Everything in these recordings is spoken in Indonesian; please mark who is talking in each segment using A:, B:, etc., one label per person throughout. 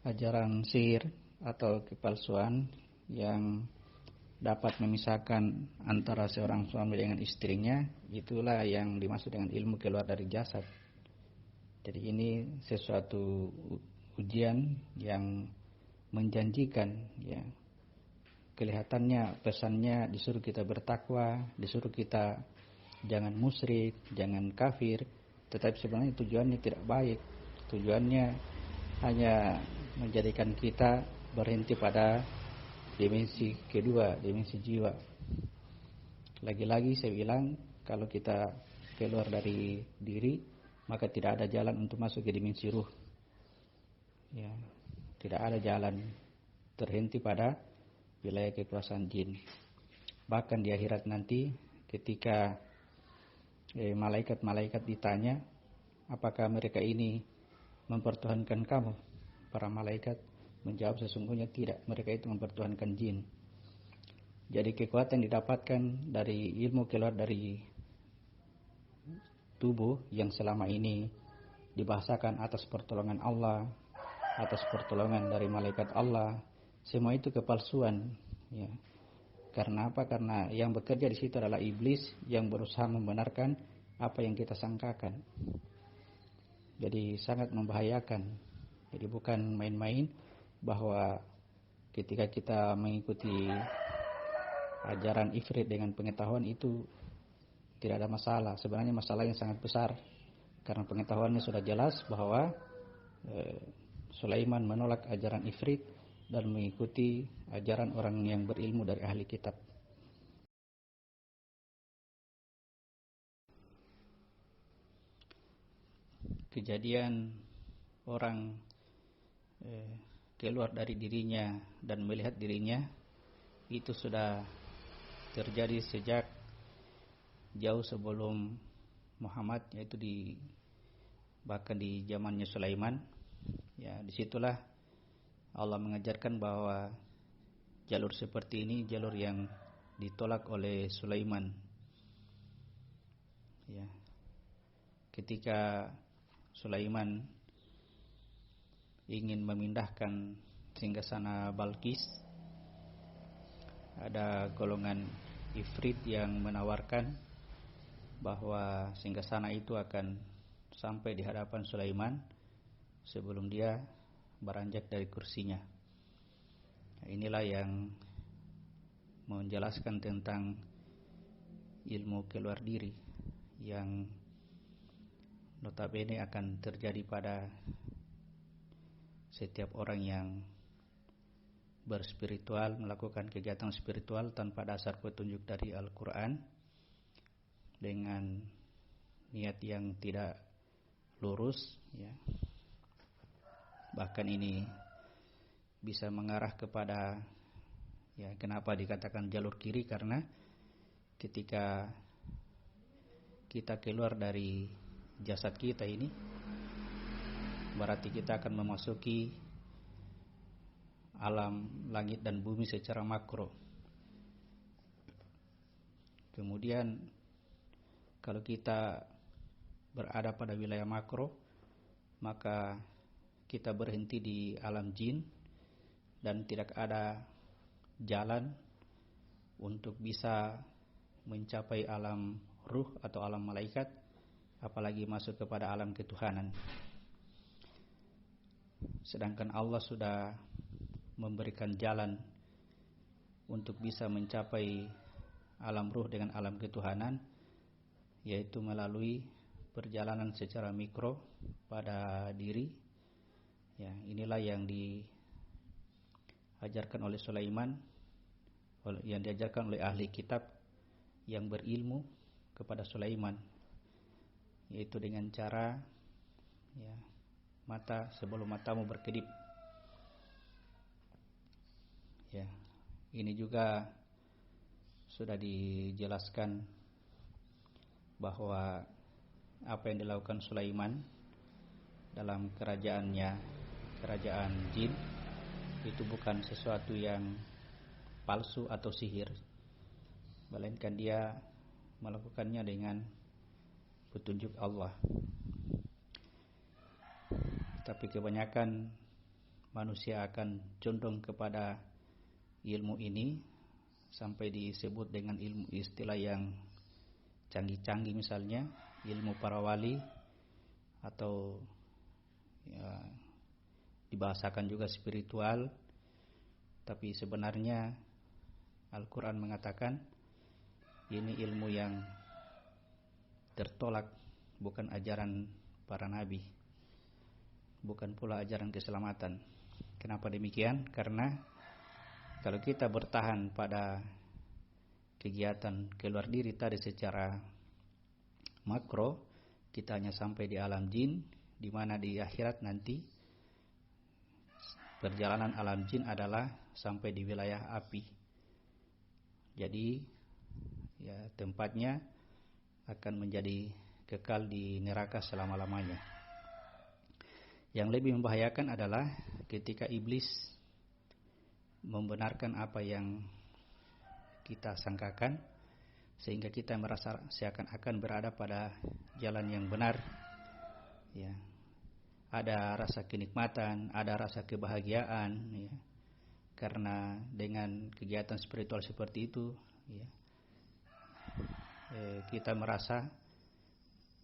A: ajaran sihir atau kepalsuan yang dapat memisahkan antara seorang suami dengan istrinya, itulah yang dimaksud dengan ilmu keluar dari jasad. Jadi ini sesuatu ujian yang menjanjikan, ya. Kelihatannya pesannya disuruh kita bertakwa, disuruh kita jangan musyrik, jangan kafir, tetapi sebenarnya tujuannya tidak baik. Tujuannya hanya menjadikan kita berhenti pada dimensi kedua, dimensi jiwa. Lagi-lagi saya bilang, kalau kita keluar dari diri, maka tidak ada jalan untuk masuk ke dimensi ruh. Ya, tidak ada jalan, terhenti pada wilayah kekuasaan jin. Bahkan di akhirat nanti, ketika malaikat-malaikat ditanya, apakah mereka ini mempertuhankan kamu? Para malaikat menjawab, sesungguhnya tidak, mereka itu mempertuhankan jin. Jadi kekuatan didapatkan dari ilmu keluar dari tubuh yang selama ini dibahasakan atas pertolongan Allah, atas pertolongan dari malaikat Allah, semua itu kepalsuan, ya. Karena apa? Karena yang bekerja di situ adalah iblis yang berusaha membenarkan apa yang kita sangkakan. Jadi sangat membahayakan. Jadi bukan main-main bahwa ketika kita mengikuti ajaran ifrit dengan pengetahuan itu tidak ada masalah. Sebenarnya masalah yang sangat besar, karena pengetahuannya sudah jelas bahwa Sulaiman menolak ajaran ifrit dan mengikuti ajaran orang yang berilmu dari ahli kitab. Kejadian orang keluar dari dirinya dan melihat dirinya itu sudah terjadi sejak jauh sebelum Muhammad, yaitu bahkan di zamannya Sulaiman. Ya, disitulah Allah mengajarkan bahwa jalur seperti ini jalur yang ditolak oleh Sulaiman. Ya, ketika Sulaiman ingin memindahkan singgasana Balqis, ada golongan ifrit yang menawarkan bahwa singgasana itu akan sampai di hadapan Sulaiman sebelum dia beranjak dari kursinya. Inilah yang menjelaskan tentang ilmu keluar diri yang notabene akan terjadi pada setiap orang yang berspiritual, melakukan kegiatan spiritual tanpa dasar petunjuk dari Al-Quran, dengan niat yang tidak lurus, ya. Bahkan ini bisa mengarah kepada, ya, kenapa dikatakan jalur kiri, karena ketika kita keluar dari jasad kita ini, berarti kita akan memasuki alam langit dan bumi secara makro. Kemudian kalau kita berada pada wilayah makro, maka kita berhenti di alam jin dan tidak ada jalan untuk bisa mencapai alam ruh atau alam malaikat, apalagi masuk kepada alam ketuhanan. Sedangkan Allah sudah memberikan jalan untuk bisa mencapai alam ruh dengan alam ketuhanan, yaitu melalui perjalanan secara mikro pada diri. Ya, inilah yang diajarkan oleh Sulaiman, yang diajarkan oleh ahli kitab yang berilmu kepada Sulaiman, yaitu dengan cara, ya, mata sebelum matamu berkedip. Ya, ini juga sudah dijelaskan bahwa apa yang dilakukan Sulaiman dalam kerajaannya, kerajaan jin, itu bukan sesuatu yang palsu atau sihir, melainkan dia melakukannya dengan petunjuk Allah. Tapi kebanyakan manusia akan condong kepada ilmu ini sampai disebut dengan ilmu istilah yang canggih-canggih, misalnya ilmu para wali, atau ya, dibahasakan juga spiritual. Tapi sebenarnya Al-Quran mengatakan ini ilmu yang tertolak, bukan ajaran para nabi, bukan pula ajaran keselamatan. Kenapa demikian? Karena kalau kita bertahan pada kegiatan keluar diri tadi secara makro, kita hanya sampai di alam jin, di mana di akhirat nanti perjalanan alam jin adalah sampai di wilayah api. Jadi ya tempatnya akan menjadi kekal di neraka selama-lamanya. Yang lebih membahayakan adalah ketika iblis membenarkan apa yang kita sangkakan, sehingga kita merasa seakan-akan berada pada jalan yang benar. Ya, ada rasa kenikmatan, ada rasa kebahagiaan. Ya, karena dengan kegiatan spiritual seperti itu, ya, kita merasa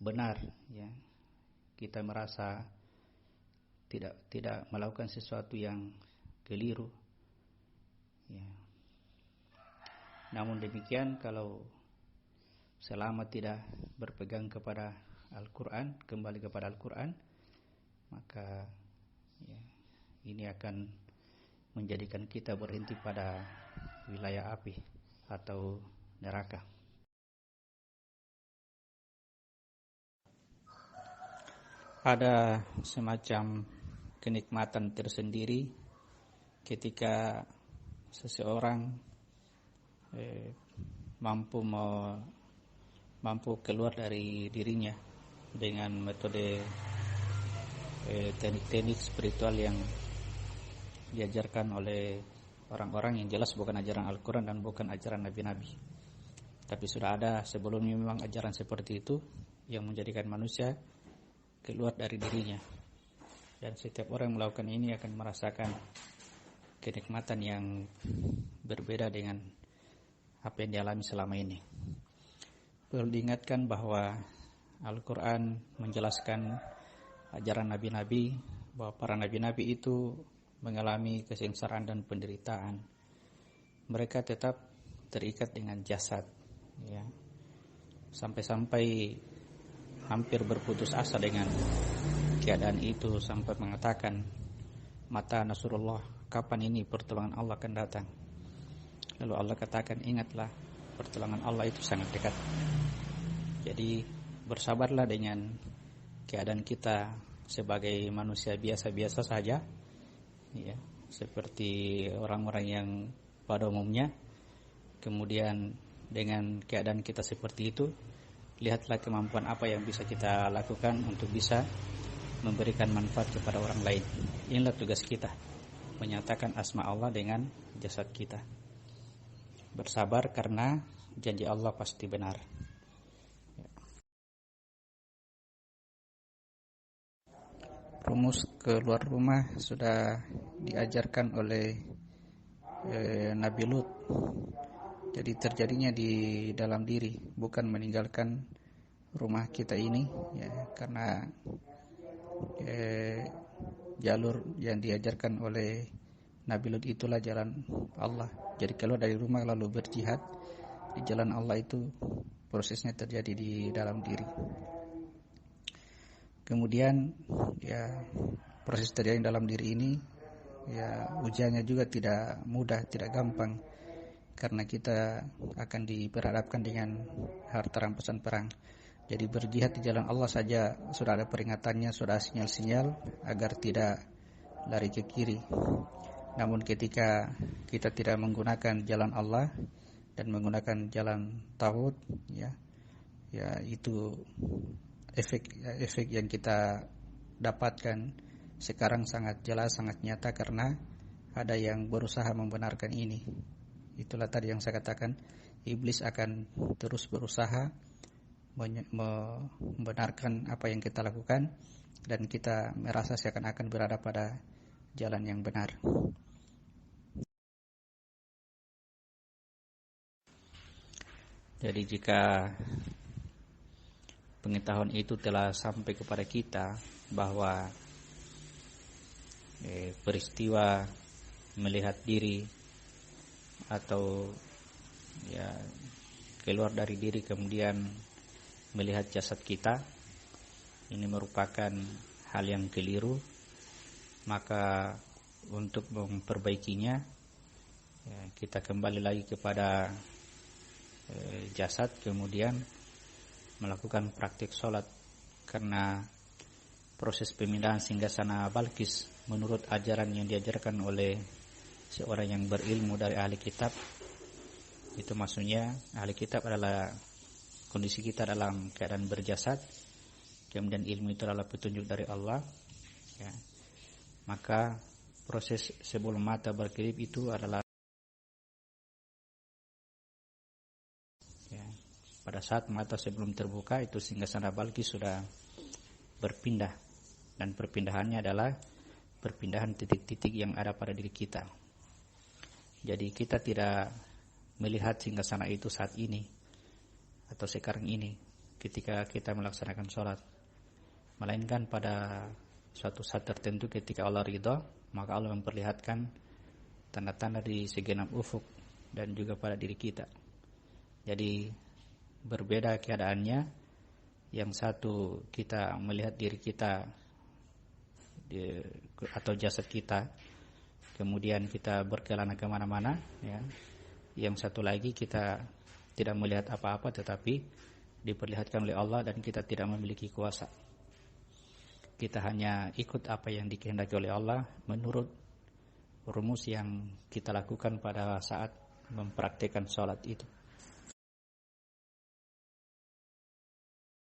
A: benar. Ya, kita merasa tidak melakukan sesuatu yang keliru. Ya. Namun demikian, kalau selama tidak berpegang kepada Al-Quran, kembali kepada Al-Quran, maka ya, ini akan menjadikan kita berhenti pada wilayah api atau neraka. Ada semacam kenikmatan tersendiri ketika seseorang mampu keluar dari dirinya dengan metode teknik-teknik spiritual yang diajarkan oleh orang-orang yang jelas bukan ajaran Al-Quran dan bukan ajaran Nabi-Nabi. Tapi sudah ada sebelumnya memang ajaran seperti itu yang menjadikan manusia keluar dari dirinya. Dan setiap orang yang melakukan ini akan merasakan kenikmatan yang berbeda dengan apa yang dialami selama ini. Perlu diingatkan bahwa Al-Quran menjelaskan ajaran Nabi-Nabi, bahwa para Nabi-Nabi itu mengalami kesengsaraan dan penderitaan. Mereka tetap terikat dengan jasad, ya, sampai-sampai hampir berputus asa dengan keadaan itu, sampai mengatakan, mata Nasrullah, kapan ini pertolongan Allah akan datang? Lalu Allah katakan, ingatlah, pertolongan Allah itu sangat dekat. Jadi bersabarlah dengan keadaan kita sebagai manusia biasa-biasa saja, ya, seperti orang-orang yang pada umumnya. Kemudian dengan keadaan kita seperti itu, lihatlah kemampuan apa yang bisa kita lakukan untuk bisa memberikan manfaat kepada orang lain. Inilah tugas kita, menyatakan asma Allah dengan jasad kita. Bersabar karena janji Allah pasti benar. Rumus keluar rumah sudah diajarkan oleh Nabi Lut. Jadi terjadinya di dalam diri, bukan meninggalkan rumah kita ini, ya, karena jalur yang diajarkan oleh Nabi Lut itulah jalan Allah. Jadi keluar dari rumah lalu berjihad di jalan Allah, itu prosesnya terjadi di dalam diri. Kemudian ya proses terjadi dalam diri ini, ya ujiannya juga tidak mudah, tidak gampang, karena kita akan diperhadapkan dengan harta rampasan perang. Jadi berjihad di jalan Allah saja sudah ada peringatannya, sudah sinyal-sinyal agar tidak lari ke kiri. Namun ketika kita tidak menggunakan jalan Allah dan menggunakan jalan tauhid, ya itu efek yang kita dapatkan sekarang sangat jelas, sangat nyata, karena ada yang berusaha membenarkan ini. Itulah tadi yang saya katakan, iblis akan terus berusaha membenarkan apa yang kita lakukan, dan kita merasa seakan-akan berada pada jalan yang benar. Jadi jika pengetahuan itu telah sampai kepada kita bahwa peristiwa melihat diri atau ya keluar dari diri kemudian melihat jasad kita ini merupakan hal yang keliru, maka untuk memperbaikinya ya, kita kembali lagi kepada jasad, kemudian melakukan praktik sholat, karena proses pemindahan singgasana Balqis menurut ajaran yang diajarkan oleh seorang yang berilmu dari ahli kitab, itu maksudnya ahli kitab adalah kondisi kita dalam keadaan berjasad, kemudian ilmu itu adalah petunjuk dari Allah ya. Maka proses sebelum mata berkedip itu adalah ya, pada saat mata sebelum terbuka itu singgasana Balqis sudah berpindah, dan perpindahannya adalah perpindahan titik-titik yang ada pada diri kita. Jadi kita tidak melihat singgasana itu saat ini atau sekarang ini ketika kita melaksanakan sholat, melainkan pada suatu saat tertentu ketika Allah ridha, maka Allah memperlihatkan tanda-tanda di segenap ufuk dan juga pada diri kita. Jadi berbeda keadaannya, yang satu kita melihat diri kita atau jasad kita, kemudian kita berkelana kemana-mana ya. Yang satu lagi kita tidak melihat apa-apa tetapi diperlihatkan oleh Allah dan kita tidak memiliki kuasa. Kita hanya ikut apa yang dikehendaki oleh Allah menurut rumus yang kita lakukan pada saat mempraktikkan sholat itu.